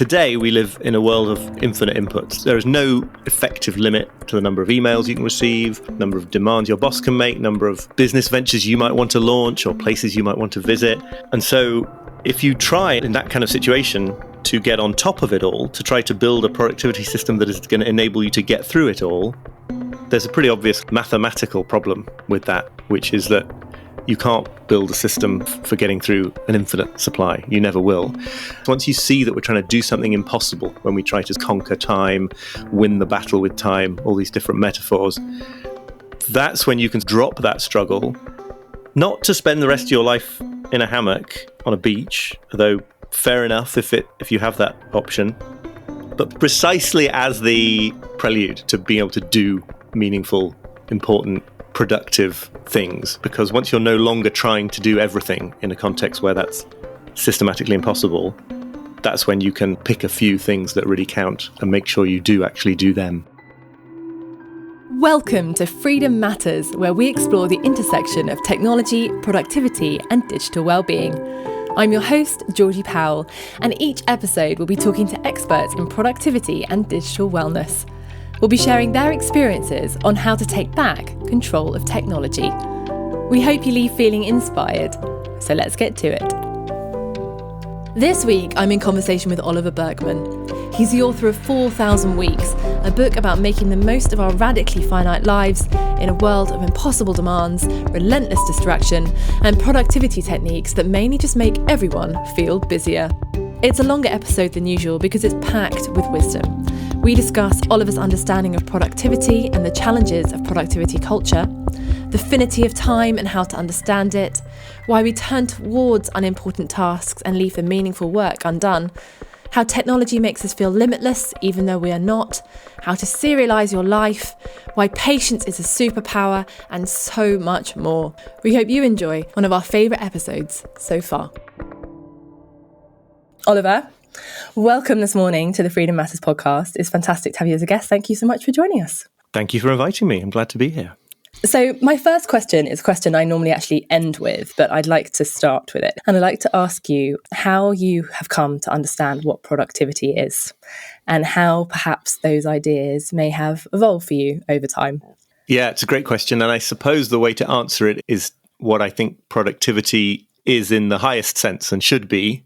Today, we live in a world of infinite inputs. There is no effective limit to the number of emails you can receive, number of demands your boss can make, number of business ventures you might want to launch or places you might want to visit. And so if you try in that kind of situation to get on top of it all, to try to build a productivity system that is going to enable you to get through it all, there's a pretty obvious mathematical problem with that, which is that you can't build a system for getting through an infinite supply. You never will. Once you see that we're trying to do something impossible when we try to conquer time, win the battle with time, all these different metaphors, that's when you can drop that struggle, not to spend the rest of your life in a hammock on a beach, although fair enough if you have that option, but precisely as the prelude to being able to do meaningful, important, productive things. Because once you're no longer trying to do everything in a context where that's systematically impossible, that's when you can pick a few things that really count and make sure you do actually do them. Welcome to Freedom Matters, where we explore the intersection of technology, productivity, and digital well-being. I'm your host, Georgie Powell, and each episode we'll be talking to experts in productivity and digital wellness. We'll be sharing their experiences on how to take back control of technology. We hope you leave feeling inspired, so let's get to it. This week, I'm in conversation with Oliver Burkeman. He's the author of 4,000 Weeks, a book about making the most of our radically finite lives in a world of impossible demands, relentless distraction, and productivity techniques that mainly just make everyone feel busier. It's a longer episode than usual because it's packed with wisdom. We discuss Oliver's understanding of productivity and the challenges of productivity culture, the finity of time and how to understand it, why we turn towards unimportant tasks and leave the meaningful work undone, how technology makes us feel limitless even though we are not, how to serialise your life, why patience is a superpower, and so much more. We hope you enjoy one of our favourite episodes so far. Oliver, welcome this morning to the Freedom Matters podcast. It's fantastic to have you as a guest. Thank you so much for joining us. Thank you for inviting me. I'm glad to be here. So my first question is a question I normally actually end with, but I'd like to start with it. And I'd like to ask you how you have come to understand what productivity is and how perhaps those ideas may have evolved for you over time. Yeah, it's a great question. And I suppose the way to answer it is what I think productivity is in the highest sense and should be,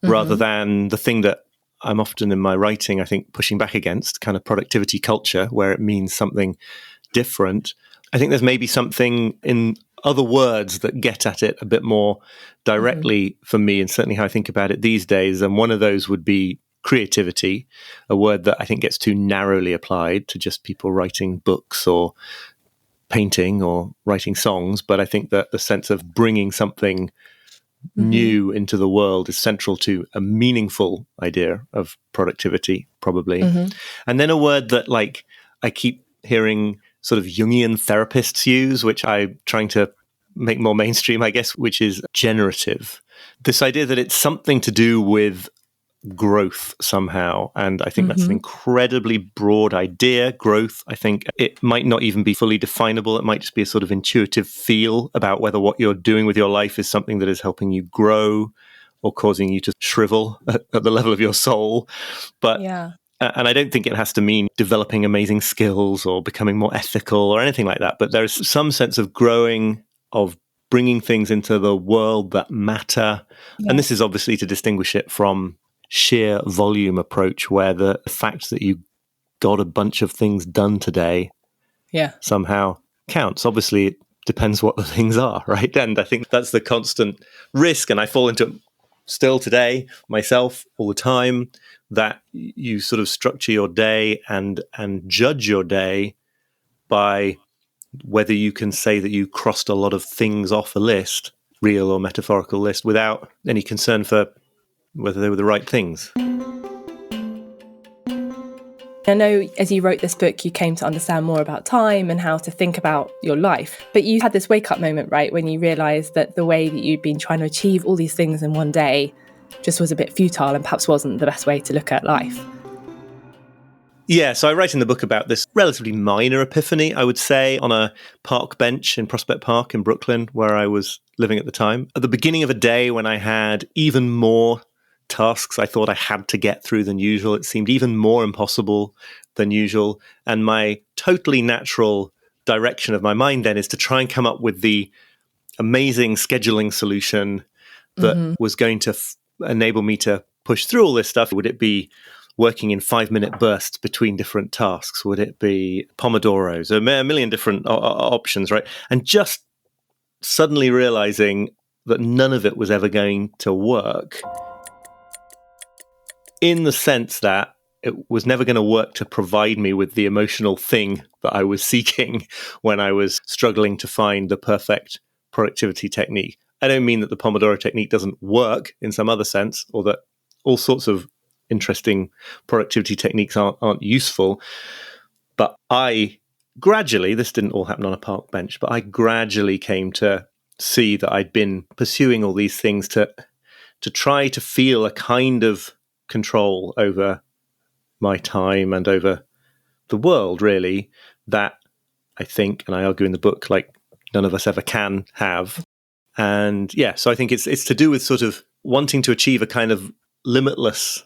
rather than the thing that I'm often in my writing, I think, pushing back against, kind of productivity culture, where it means something different. I think there's maybe something in other words that get at it a bit more directly for me, and certainly how I think about it these days. And one of those would be creativity, a word that I think gets too narrowly applied to just people writing books or painting or writing songs. But I think that the sense of bringing something new into the world is central to a meaningful idea of productivity, probably. And then a word that, like, I keep hearing sort of Jungian therapists use, which I'm trying to make more mainstream, I guess, which is generative. This idea that it's something to do with growth somehow. And I think that's an incredibly broad idea, growth. I think it might not even be fully definable. It might just be a sort of intuitive feel about whether what you're doing with your life is something that is helping you grow or causing you to shrivel at the level of your soul. But and I don't think it has to mean developing amazing skills or becoming more ethical or anything like that. But there's some sense of growing, of bringing things into the world that matter. And this is obviously to distinguish it from sheer volume approach, where the fact that you got a bunch of things done today somehow counts. Obviously, it depends what the things are, right? And I think that's the constant risk, and I fall into it still today myself all the time, that you sort of structure your day and judge your day by whether you can say that you crossed a lot of things off a list, real or metaphorical list, without any concern for whether they were the right things. I know as you wrote this book, you came to understand more about time and how to think about your life. But you had this wake-up moment, right, when you realised that the way that you'd been trying to achieve all these things in one day just was a bit futile and perhaps wasn't the best way to look at life. Yeah, so I write in the book about this relatively minor epiphany, I would say, on a park bench in Prospect Park in Brooklyn, where I was living at the time. At the beginning of a day when I had even more tasks I thought I had to get through than usual. It seemed even more impossible than usual. And my totally natural direction of my mind then is to try and come up with the amazing scheduling solution that was going to enable me to push through all this stuff. Would it be working in 5-minute bursts between different tasks? Would it be Pomodoros? A million different options, right? And just suddenly realizing that none of it was ever going to work, in the sense that it was never going to work to provide me with the emotional thing that I was seeking when I was struggling to find the perfect productivity technique. I don't mean that the Pomodoro technique doesn't work in some other sense, or that all sorts of interesting productivity techniques aren't useful. But I gradually, this didn't all happen on a park bench, but I gradually came to see that I'd been pursuing all these things to try to feel a kind of control over my time and over the world, really, that I think, and I argue in the book, like none of us ever can have. And yeah, so I think it's to do with sort of wanting to achieve a kind of limitless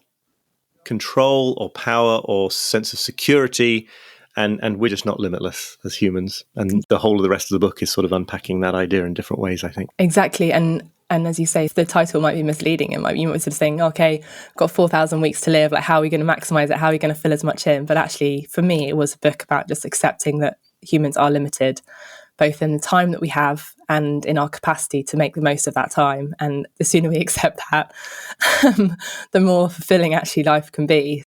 control or power or sense of security. And we're just not limitless as humans. And the whole of the rest of the book is sort of unpacking that idea in different ways, I think. Exactly. And as you say, the title might be misleading. It might be sort of saying, okay, got 4,000 weeks to live. Like, how are we going to maximize it? How are we going to fill as much in? But actually, for me, it was a book about just accepting that humans are limited, both in the time that we have and in our capacity to make the most of that time. And the sooner we accept that, the more fulfilling actually life can be.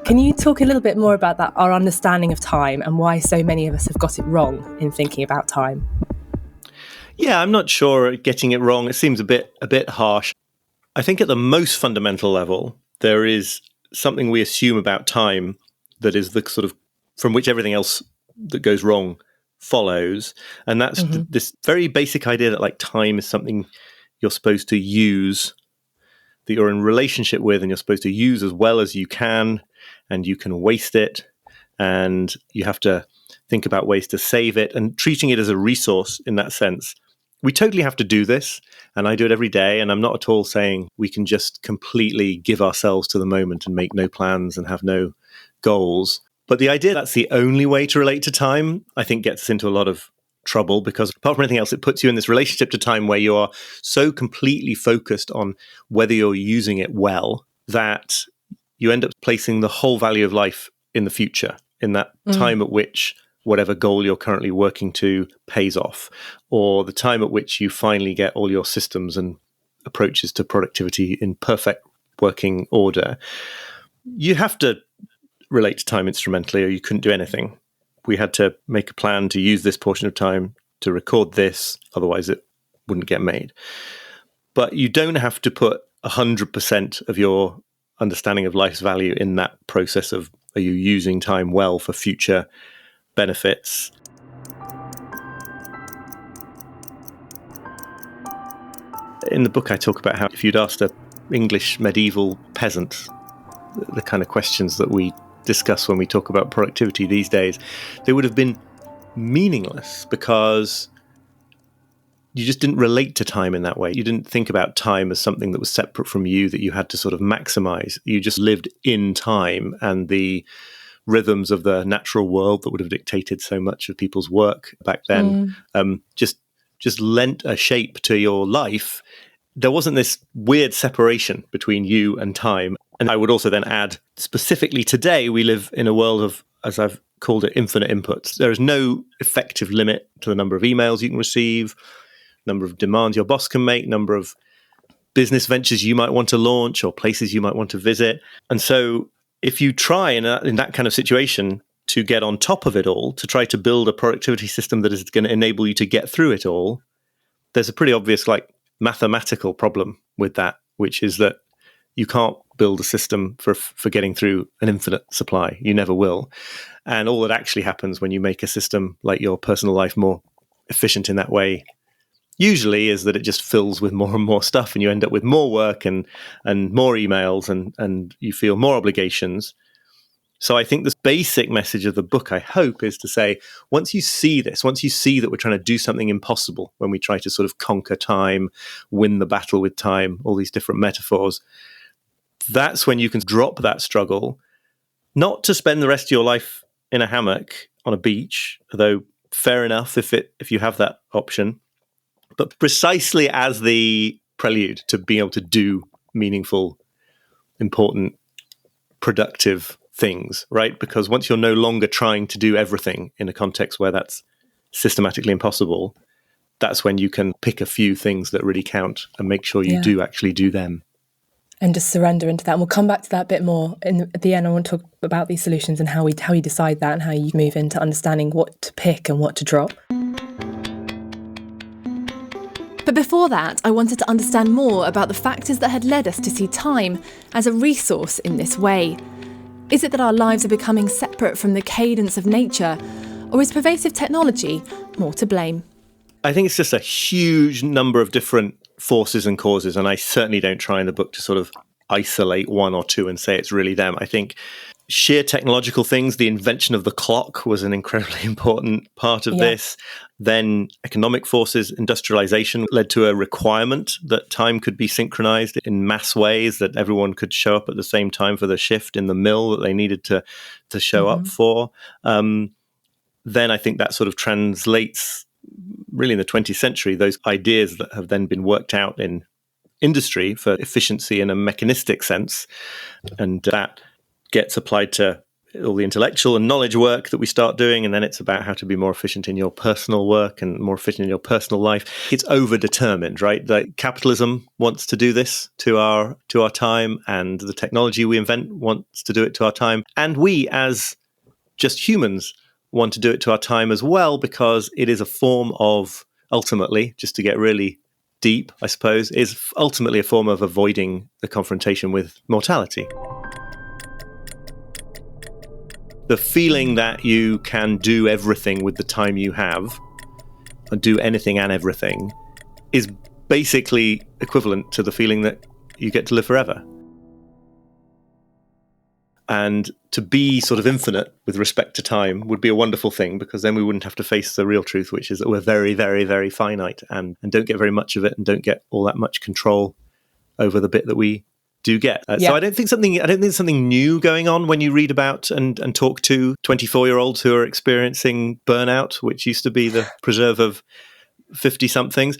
Can you talk a little bit more about that, our understanding of time, and why so many of us have got it wrong in thinking about time? Yeah, I'm not sure getting it wrong. It seems a bit harsh. I think at the most fundamental level, there is something we assume about time that is the sort of from which everything else that goes wrong follows. And that's this very basic idea that like time is something you're supposed to use, that you're in relationship with, and you're supposed to use as well as you can, and you can waste it, and you have to think about ways to save it, and treating it as a resource in that sense. We totally have to do this, and I do it every day, and I'm not at all saying we can just completely give ourselves to the moment and make no plans and have no goals. But the idea that's the only way to relate to time, I think, gets us into a lot of trouble, because apart from anything else, it puts you in this relationship to time where you are so completely focused on whether you're using it well that you end up placing the whole value of life in the future, in that time at which whatever goal you're currently working to pays off, or the time at which you finally get all your systems and approaches to productivity in perfect working order. You have to relate to time instrumentally, or you couldn't do anything. We had to make a plan to use this portion of time to record this, otherwise it wouldn't get made. But you don't have to put 100% of your understanding of life's value in that process of, are you using time well for future benefits? In the book, I talk about how if you'd asked an English medieval peasant the kind of questions that we discuss when we talk about productivity these days, they would have been meaningless, because you just didn't relate to time in that way. You didn't think about time as something that was separate from you, that you had to sort of maximize. You just lived in time and the rhythms of the natural world that would have dictated so much of people's work back then, just lent a shape to your life. There wasn't this weird separation between you and time. And I would also then add, specifically today, we live in a world of, as I've called it, infinite inputs. There is no effective limit to the number of emails you can receive, number of demands your boss can make, number of business ventures you might want to launch or places you might want to visit. And so if you try in that kind of situation to get on top of it all, to try to build a productivity system that is going to enable you to get through it all, there's a pretty obvious mathematical problem with that, which is that you can't build a system for getting through an infinite supply. You never will. And all that actually happens when you make a system like your personal life more efficient in that way usually is that it just fills with more and more stuff, and you end up with more work and more emails, and you feel more obligations. So I think this basic message of the book, I hope, is to say, once you see this, once you see that we're trying to do something impossible, when we try to sort of conquer time, win the battle with time, all these different metaphors, that's when you can drop that struggle, not to spend the rest of your life in a hammock on a beach, although fair enough if you have that option, but precisely as the prelude to being able to do meaningful, important, productive things, right? Because once you're no longer trying to do everything in a context where that's systematically impossible, that's when you can pick a few things that really count and make sure you do actually do them. And just surrender into that. And we'll come back to that a bit more at the end. I want to talk about these solutions and how you decide that and how you move into understanding what to pick and what to drop. But before that, I wanted to understand more about the factors that had led us to see time as a resource in this way. Is it that our lives are becoming separate from the cadence of nature, or is pervasive technology more to blame? I think it's just a huge number of different forces and causes, and I certainly don't try in the book to sort of isolate one or two and say it's really them. I think sheer technological things, the invention of the clock was an incredibly important part of this. Then economic forces, industrialization led to a requirement that time could be synchronized in mass ways, that everyone could show up at the same time for the shift in the mill that they needed to show up for. Then I think that sort of translates really in the 20th century, those ideas that have then been worked out in industry for efficiency in a mechanistic sense. And that gets applied to all the intellectual and knowledge work that we start doing, and then it's about how to be more efficient in your personal work and more efficient in your personal life. It's overdetermined, right? Like capitalism wants to do this to our time, and the technology we invent wants to do it to our time, and we as just humans want to do it to our time as well, because it is a form of, ultimately, just to get really deep, I suppose, is ultimately a form of avoiding the confrontation with mortality. The feeling that you can do everything with the time you have, and do anything and everything, is basically equivalent to the feeling that you get to live forever. And to be sort of infinite with respect to time would be a wonderful thing, because then we wouldn't have to face the real truth, which is that we're very, very, very finite and don't get very much of it and don't get all that much control over the bit that we do get. So I don't think something new going on when you read about and talk to 24-year-olds who are experiencing burnout, which used to be the preserve of 50-somethings.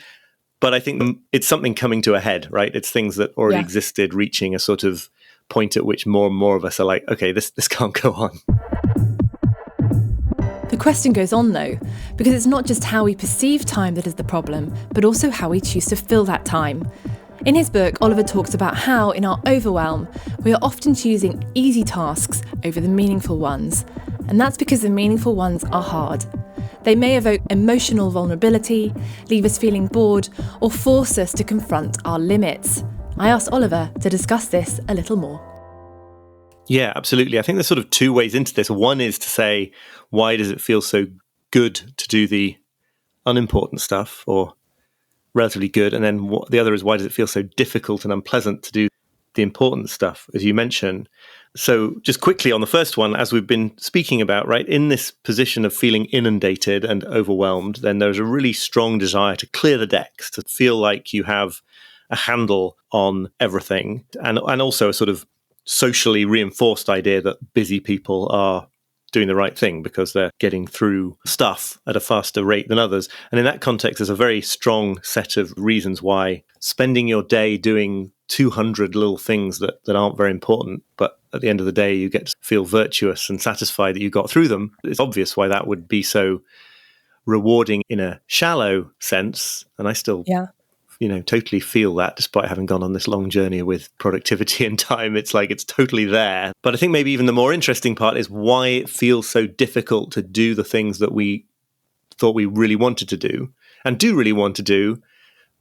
But I think it's something coming to a head, right? It's things that already existed reaching a sort of point at which more and more of us are like, okay, this can't go on. The question goes on, though, because it's not just how we perceive time that is the problem, but also how we choose to fill that time. In his book, Oliver talks about how, in our overwhelm, we are often choosing easy tasks over the meaningful ones. And that's because the meaningful ones are hard. They may evoke emotional vulnerability, leave us feeling bored, or force us to confront our limits. I asked Oliver to discuss this a little more. Yeah, absolutely. I think there's sort of two ways into this. One is to say, why does it feel so good to do the unimportant stuff, or relatively good? And then the other is, why does it feel so difficult and unpleasant to do the important stuff, as you mentioned? So just quickly on the first one, as we've been speaking about, right, in this position of feeling inundated and overwhelmed, then there's a really strong desire to clear the decks, to feel like you have a handle on everything, and also a sort of socially reinforced idea that busy people are doing the right thing because they're getting through stuff at a faster rate than others. And in that context, there's a very strong set of reasons why spending your day doing 200 little things that aren't very important, but at the end of the day, you get to feel virtuous and satisfied that you got through them. It's obvious why that would be so rewarding in a shallow sense. And I still totally feel that, despite having gone on this long journey with productivity and time. It's like it's totally there. But I think maybe even the more interesting part is why it feels so difficult to do the things that we thought we really wanted to do and do really want to do.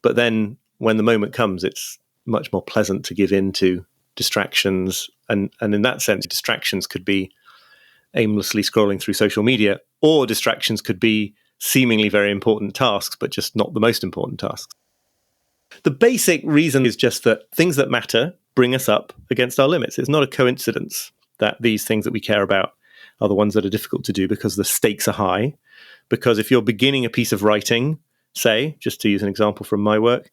But then when the moment comes, it's much more pleasant to give in to distractions. And in that sense, distractions could be aimlessly scrolling through social media, or distractions could be seemingly very important tasks, but just not the most important tasks. The basic reason is just that things that matter bring us up against our limits. It's not a coincidence. that these things that we care about are the ones that are difficult to do because the stakes are high. Because if you're beginning a piece of writing, say, just to use an example from my work,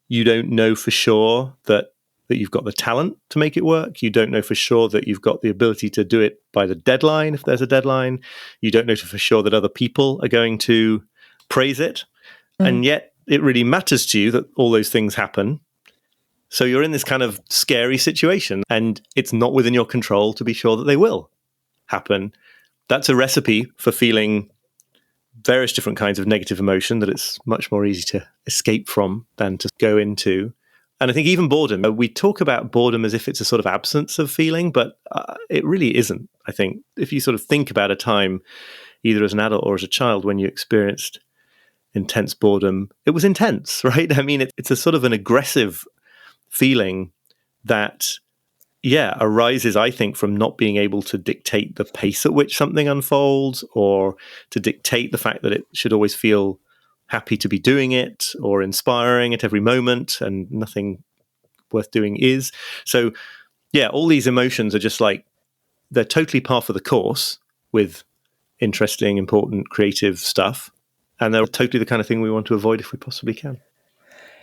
you don't know for sure that you've got the talent to make it work. You don't know for sure that you've got the ability to do it by the deadline, if there's a deadline. You don't know for sure that other people are going to praise it. And yet it really matters to you that all those things happen. So you're in this kind of scary situation, and it's not within your control to be sure that they will happen. That's a recipe for feeling various different kinds of negative emotion that it's much more easy to escape from than to go into. And I think even boredom, we talk about boredom as if it's a sort of absence of feeling, but it really isn't. I think if you sort of think about a time, either as an adult or as a child, when you experienced intense boredom, it was intense, right? I mean, it's a sort of an aggressive feeling that, arises, I think, from not being able to dictate the pace at which something unfolds, or to dictate the fact that it should always feel happy to be doing it or inspiring at every moment, and nothing worth doing is. So, all these emotions are just like, they're totally par for the course with interesting, important, creative stuff. And they're totally the kind of thing we want to avoid if we possibly can.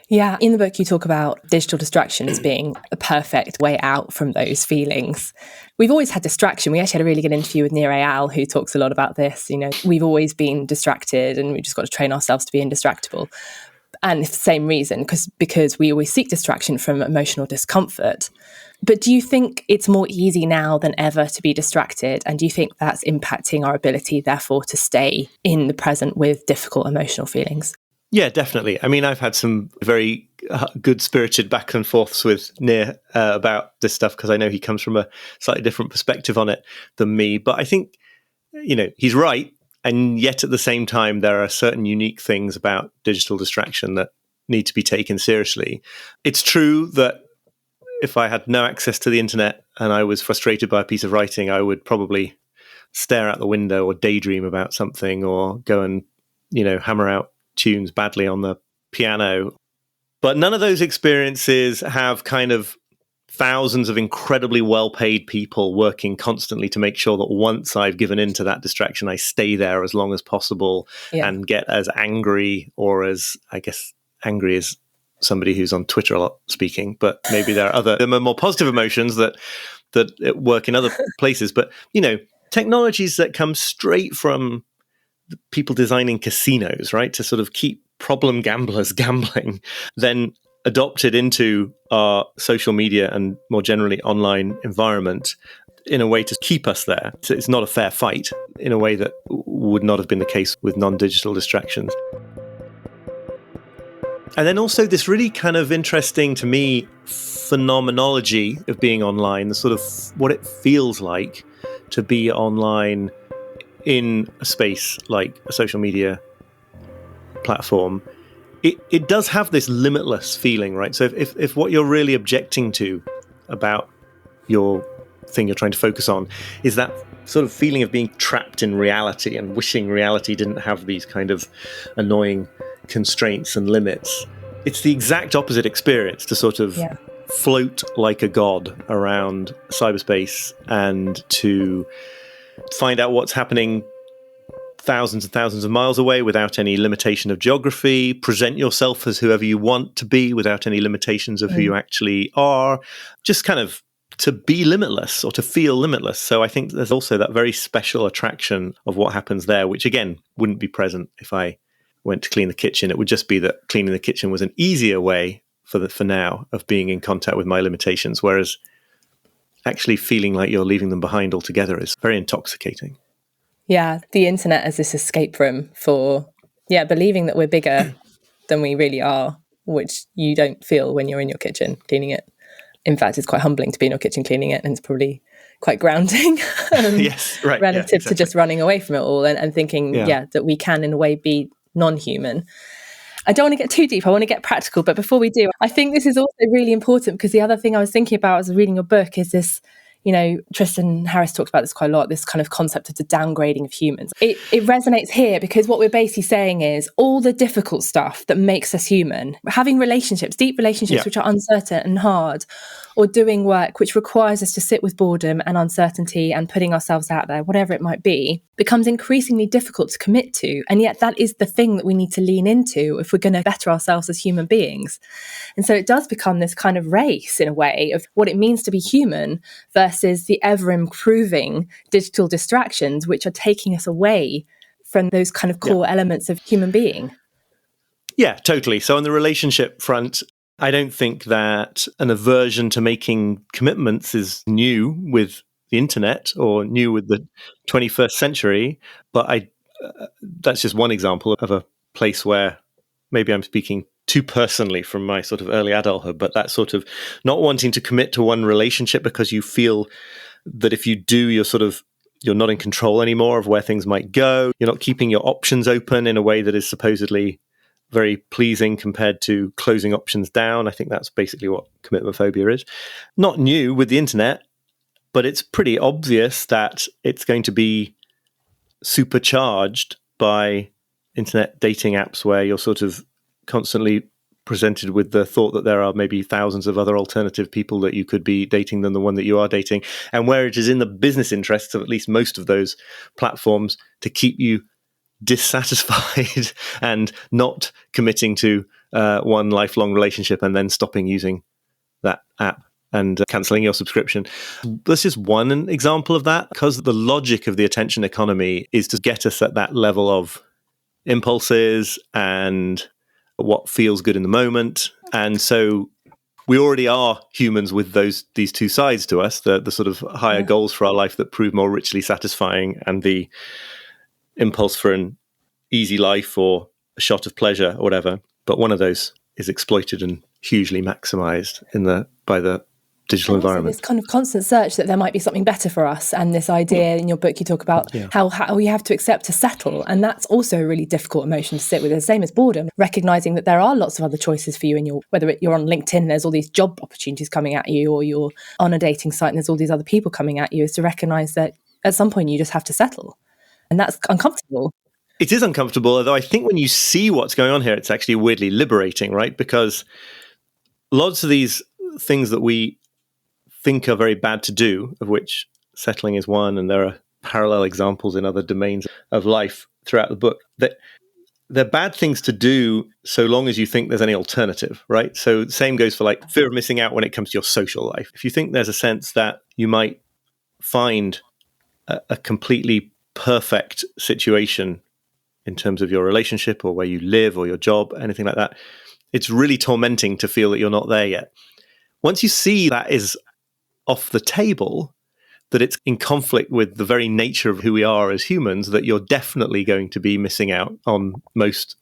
Yeah, in the book you talk about digital distraction as being a perfect way out from those feelings. We've always had distraction. We actually had a really good interview with Nir Eyal, who talks a lot about this. You know, we've always been distracted, and we just got to train ourselves to be indistractable. And it's the same reason, because we always seek distraction from emotional discomfort. But do you think it's more easy now than ever to be distracted? And do you think that's impacting our ability, therefore, to stay in the present with difficult emotional feelings? Yeah, definitely. I mean, I've had some very good-spirited back and forths with Nir about this stuff, because I know he comes from a slightly different perspective on it than me. But I think, he's right. And yet at the same time, there are certain unique things about digital distraction that need to be taken seriously. It's true that if I had no access to the internet and I was frustrated by a piece of writing, I would probably stare out the window or daydream about something, or go and, hammer out tunes badly on the piano. But none of those experiences have kind of thousands of incredibly well-paid people working constantly to make sure that once I've given into that distraction, I stay there as long as possible and get as angry, or as, I guess, angry as somebody who's on Twitter a lot speaking, but maybe there are more positive emotions that work in other places. But, technologies that come straight from people designing casinos, right, to sort of keep problem gamblers gambling, then adopted into our social media and more generally online environment in a way to keep us there. So it's not a fair fight in a way that would not have been the case with non-digital distractions. And then also this really kind of interesting to me phenomenology of being online, the sort of what it feels like to be online in a space like a social media platform. It does have this limitless feeling, right? So if what you're really objecting to about your thing you're trying to focus on is that sort of feeling of being trapped in reality and wishing reality didn't have these kind of annoying constraints and limits, it's the exact opposite experience to sort of float like a god around cyberspace and to find out what's happening thousands and thousands of miles away without any limitation of geography, present yourself as whoever you want to be without any limitations of who you actually are, just kind of to be limitless or to feel limitless. So I think there's also that very special attraction of what happens there, which again wouldn't be present if I went to clean the kitchen. It would just be that cleaning the kitchen was an easier way for now of being in contact with my limitations, whereas actually feeling like you're leaving them behind altogether is very intoxicating. Yeah, the internet as this escape room for, believing that we're bigger than we really are, which you don't feel when you're in your kitchen cleaning it. In fact, it's quite humbling to be in your kitchen cleaning it, and it's probably quite grounding relative to just running away from it all and thinking, that we can in a way be non-human. I don't want to get too deep. I want to get practical. But before we do, I think this is also really important, because the other thing I was thinking about as reading your book is this, Tristan Harris talks about this quite a lot, this kind of concept of the downgrading of humans. It resonates here because what we're basically saying is all the difficult stuff that makes us human, having relationships, deep relationships, which are uncertain and hard, or doing work which requires us to sit with boredom and uncertainty and putting ourselves out there, whatever it might be, becomes increasingly difficult to commit to. And yet that is the thing that we need to lean into if we're going to better ourselves as human beings. And so it does become this kind of race, in a way, of what it means to be human versus the ever-improving digital distractions, which are taking us away from those kind of core elements of human being. Yeah, totally. So on the relationship front, I don't think that an aversion to making commitments is new with the internet or new with the 21st century. But that's just one example of a place where maybe I'm speaking too personally from my sort of early adulthood, but that sort of not wanting to commit to one relationship because you feel that if you do, you're not in control anymore of where things might go. You're not keeping your options open in a way that is supposedly very pleasing compared to closing options down. I think that's basically what commitment phobia is. Not new with the internet, but it's pretty obvious that it's going to be supercharged by internet dating apps where you're sort of constantly presented with the thought that there are maybe thousands of other alternative people that you could be dating than the one that you are dating, and where it is in the business interests of at least most of those platforms to keep you dissatisfied and not committing to one lifelong relationship and then stopping using that app and cancelling your subscription. This is one example of that, because the logic of the attention economy is to get us at that level of impulses and what feels good in the moment. And so we already are humans with these two sides to us, the sort of higher goals for our life that prove more richly satisfying, and the impulse for an easy life or a shot of pleasure or whatever. But one of those is exploited and hugely maximized by the digital environment. This kind of constant search that there might be something better for us, and this idea in your book you talk about how we have to accept to settle, and that's also a really difficult emotion to sit with. The same as boredom, recognizing that there are lots of other choices for you whether you're on LinkedIn and there's all these job opportunities coming at you, or you're on a dating site and there's all these other people coming at you, is to recognize that at some point you just have to settle. And that's uncomfortable. It is uncomfortable, although I think when you see what's going on here, it's actually weirdly liberating, right? Because lots of these things that we think are very bad to do, of which settling is one, and there are parallel examples in other domains of life throughout the book, that they're bad things to do so long as you think there's any alternative, right? So the same goes for like fear of missing out when it comes to your social life. If you think there's a sense that you might find a completely perfect situation in terms of your relationship or where you live or your job, anything like that, it's really tormenting to feel that you're not there yet. Once you see that is off the table, that it's in conflict with the very nature of who we are as humans, that you're definitely going to be missing out on most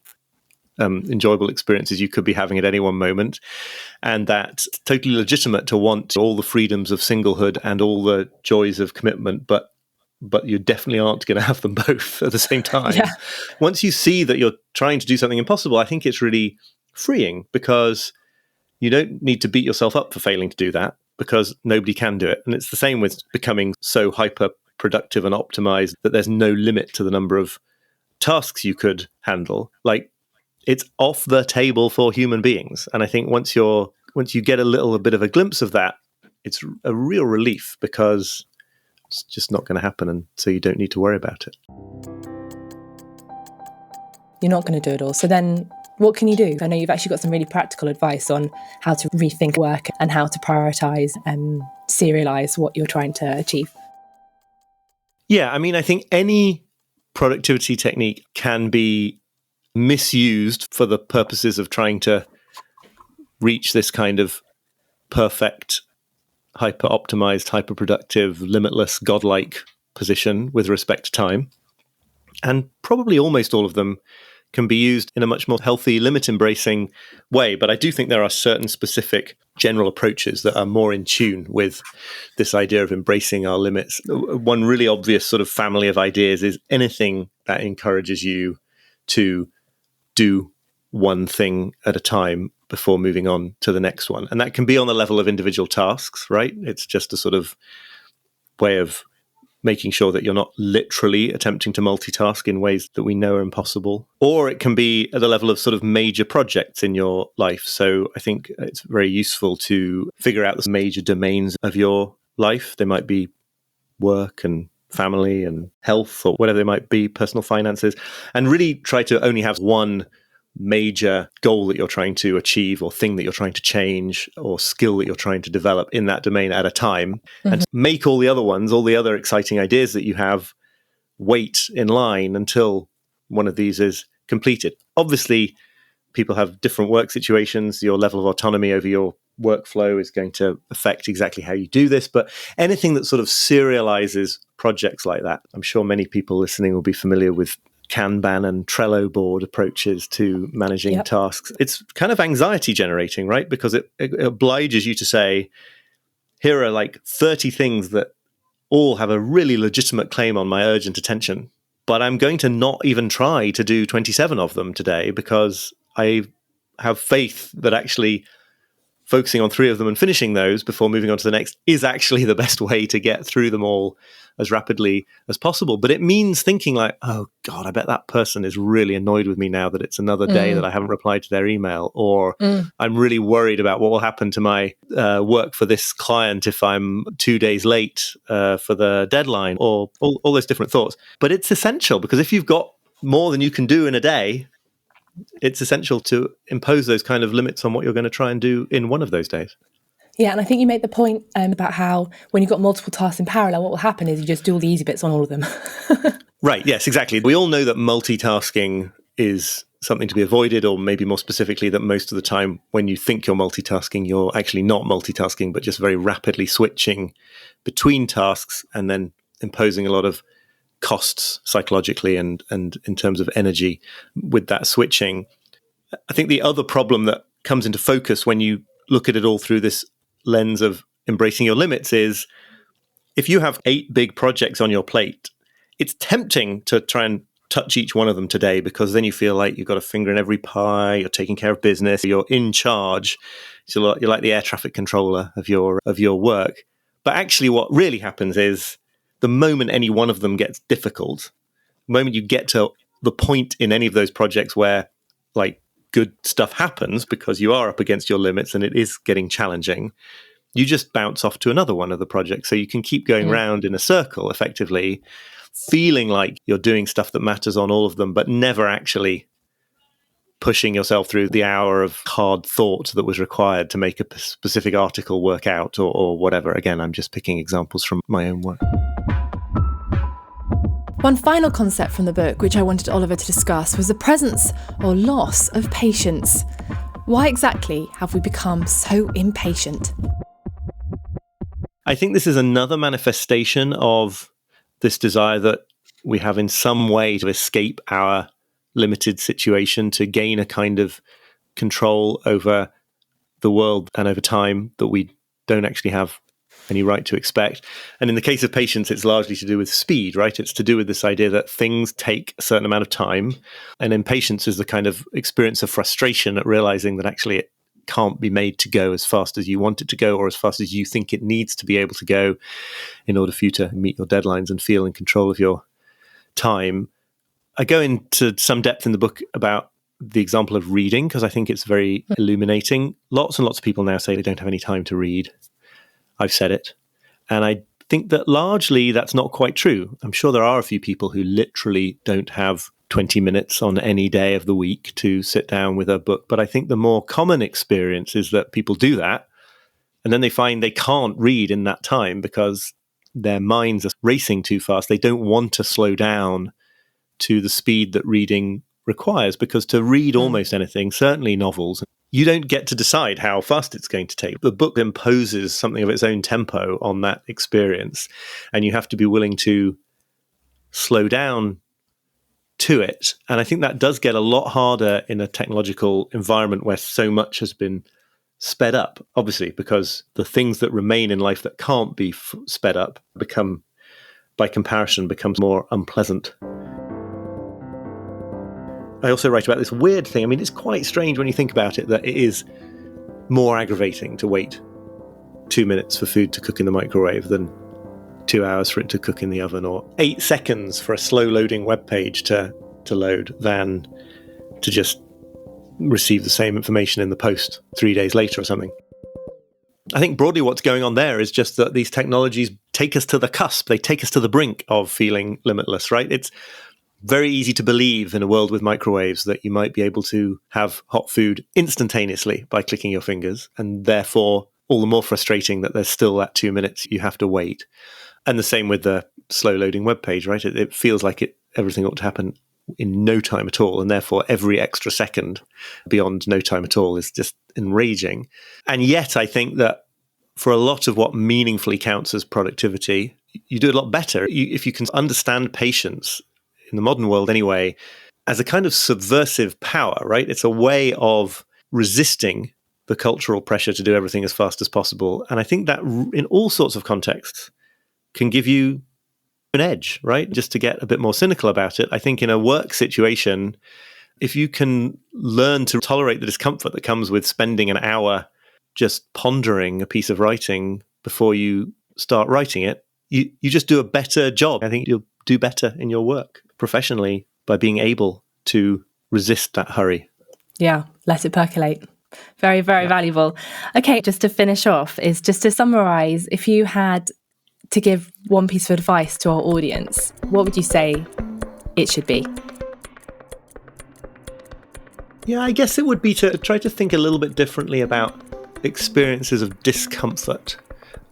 enjoyable experiences you could be having at any one moment, and that's totally legitimate to want all the freedoms of singlehood and all the joys of commitment, but you definitely aren't going to have them both at the same time. Yeah. Once you see that you're trying to do something impossible, I think it's really freeing, because you don't need to beat yourself up for failing to do that, because nobody can do it. And it's the same with becoming so hyper productive and optimized that there's no limit to the number of tasks you could handle. Like, it's off the table for human beings. And I think once you get a little bit of a glimpse of that, it's a real relief, because it's just not going to happen, and so you don't need to worry about it. You're not going to do it all. So then what can you do? I know you've actually got some really practical advice on how to rethink work and how to prioritize and serialize what you're trying to achieve. Yeah, I mean, I think any productivity technique can be misused for the purposes of trying to reach this kind of perfect, hyper-optimized, hyper-productive, limitless, godlike position with respect to time. And probably almost all of them can be used in a much more healthy, limit-embracing way. But I do think there are certain specific general approaches that are more in tune with this idea of embracing our limits. One really obvious sort of family of ideas is anything that encourages you to do one thing at a time before moving on to the next one. And that can be on the level of individual tasks, right? It's just a sort of way of making sure that you're not literally attempting to multitask in ways that we know are impossible. Or it can be at the level of sort of major projects in your life. So I think it's very useful to figure out the major domains of your life. They might be work and family and health or whatever they might be, personal finances, and really try to only have one major goal that you're trying to achieve or thing that you're trying to change or skill that you're trying to develop in that domain at a time, and make all the other ones, all the other exciting ideas that you have, wait in line until one of these is completed. Obviously, people have different work situations. Your level of autonomy over your workflow is going to affect exactly how you do this, but anything that sort of serializes projects like that, I'm sure many people listening will be familiar with Kanban and Trello board approaches to managing tasks. It's kind of anxiety generating, right? Because it obliges you to say, here are like 30 things that all have a really legitimate claim on my urgent attention, but I'm going to not even try to do 27 of them today because I have faith that actually focusing on 3 of them and finishing those before moving on to the next is actually the best way to get through them all as rapidly as possible. But it means thinking like, oh God, I bet that person is really annoyed with me now that it's another day that I haven't replied to their email, or I'm really worried about what will happen to my work for this client if I'm 2 days late for the deadline, or all those different thoughts. But it's essential, because if you've got more than you can do in a day, it's essential to impose those kind of limits on what you're going to try and do in one of those days. Yeah, and I think you make the point about how when you've got multiple tasks in parallel, what will happen is you just do all the easy bits on all of them. Right, yes, exactly. We all know that multitasking is something to be avoided, or maybe more specifically that most of the time when you think you're multitasking, you're actually not multitasking, but just very rapidly switching between tasks and then imposing a lot of costs psychologically and in terms of energy with that switching. I think the other problem that comes into focus when you look at it all through this lens of embracing your limits is, if you have 8 big projects on your plate, it's tempting to try and touch each one of them today, because then you feel like you've got a finger in every pie, you're taking care of business, you're in charge, so you're like the air traffic controller of your work. But actually what really happens is, the moment any one of them gets difficult, the moment you get to the point in any of those projects where like good stuff happens because you are up against your limits and it is getting challenging, you just bounce off to another one of the projects. So you can keep going round in a circle, effectively, feeling like you're doing stuff that matters on all of them, but never actually pushing yourself through the hour of hard thought that was required to make a specific article work out, or whatever. Again, I'm just picking examples from my own work. One final concept from the book, which I wanted Oliver to discuss, was the presence or loss of patience. Why exactly have we become so impatient? I think this is another manifestation of this desire that we have in some way to escape our limited situation, to gain a kind of control over the world and over time that we don't actually have any right to expect. And in the case of patience, it's largely to do with speed, right? It's to do with this idea that things take a certain amount of time. And impatience is the kind of experience of frustration at realizing that actually it can't be made to go as fast as you want it to go, or as fast as you think it needs to be able to go in order for you to meet your deadlines and feel in control of your time. I go into some depth in the book about the example of reading, because I think it's very illuminating. Lots and lots of people now say they don't have any time to read. I've said it. And I think that largely that's not quite true. I'm sure there are a few people who literally don't have 20 minutes on any day of the week to sit down with a book. But I think the more common experience is that people do that, and then they find they can't read in that time because their minds are racing too fast. They don't want to slow down to the speed that reading requires, because to read almost anything, certainly novels, you don't get to decide how fast it's going to take. The book imposes something of its own tempo on that experience, and you have to be willing to slow down to it. And I think that does get a lot harder in a technological environment where so much has been sped up, obviously, because the things that remain in life that can't be sped up become, by comparison, becomes more unpleasant. I also write about this weird thing. I mean, it's quite strange when you think about it, that it is more aggravating to wait 2 minutes for food to cook in the microwave than 2 hours for it to cook in the oven, or 8 seconds for a slow loading web page to load, than to just receive the same information in the post 3 days later or something. I think broadly what's going on there is just that these technologies take us to the cusp. They take us to the brink of feeling limitless, right? It's very easy to believe in a world with microwaves that you might be able to have hot food instantaneously by clicking your fingers, and therefore all the more frustrating that there's still that 2 minutes you have to wait. And the same with the slow loading web page, right? It feels like everything ought to happen in no time at all, and therefore every extra second beyond no time at all is just enraging. And yet I think that for a lot of what meaningfully counts as productivity, you do a lot better if you can understand patience, in the modern world anyway, as a kind of subversive power, right? It's a way of resisting the cultural pressure to do everything as fast as possible. And I think that in all sorts of contexts can give you an edge, right? Just to get a bit more cynical about it, I think in a work situation, if you can learn to tolerate the discomfort that comes with spending an hour just pondering a piece of writing before you start writing it, you just do a better job. I think you'll do better in your work professionally by being able to resist that hurry. Yeah, let it percolate. Very, very valuable. Okay, just to finish off, is just to summarize, if you had to give one piece of advice to our audience, what would you say it should be? Yeah, I guess it would be to try to think a little bit differently about experiences of discomfort,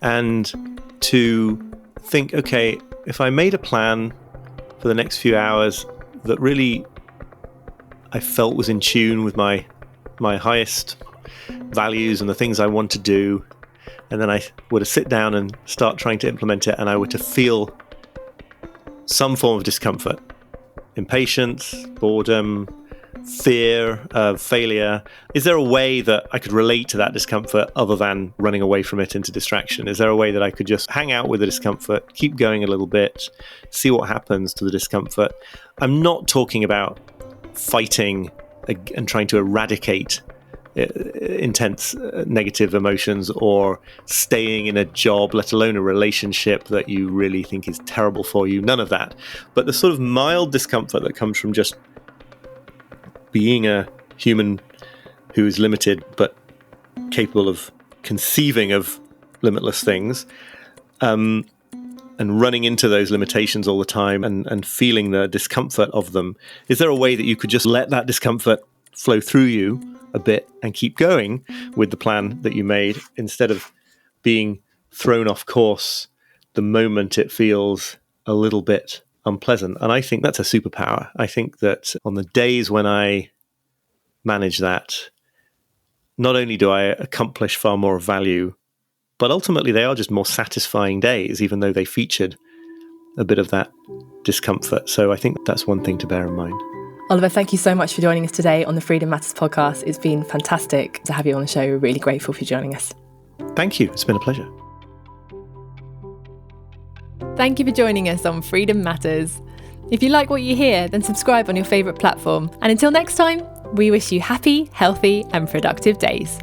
and to think, okay, if I made a plan for the next few hours that really I felt was in tune with my highest values and the things I want to do, and then I were to sit down and start trying to implement it, and I were to feel some form of discomfort, impatience, boredom, fear of failure, is there a way that I could relate to that discomfort other than running away from it into distraction? Is there a way that I could just hang out with the discomfort, keep going a little bit, see what happens to the discomfort? I'm not talking about fighting and trying to eradicate intense negative emotions, or staying in a job, let alone a relationship that you really think is terrible for you. None of that. But the sort of mild discomfort that comes from just being a human who is limited but capable of conceiving of limitless things, and running into those limitations all the time, and feeling the discomfort of them. Is there a way that you could just let that discomfort flow through you a bit and keep going with the plan that you made, instead of being thrown off course the moment it feels a little bit unpleasant? And I think that's a superpower. I think that on the days when I manage that, not only do I accomplish far more value, but ultimately they are just more satisfying days, even though they featured a bit of that discomfort. So I think that's one thing to bear in mind. Oliver, thank you so much for joining us today on the Freedom Matters podcast. It's been fantastic to have you on the show. We're really grateful for joining us. Thank you. It's been a pleasure. Thank you for joining us on Freedom Matters. If you like what you hear, then subscribe on your favourite platform. And until next time, we wish you happy, healthy, and productive days.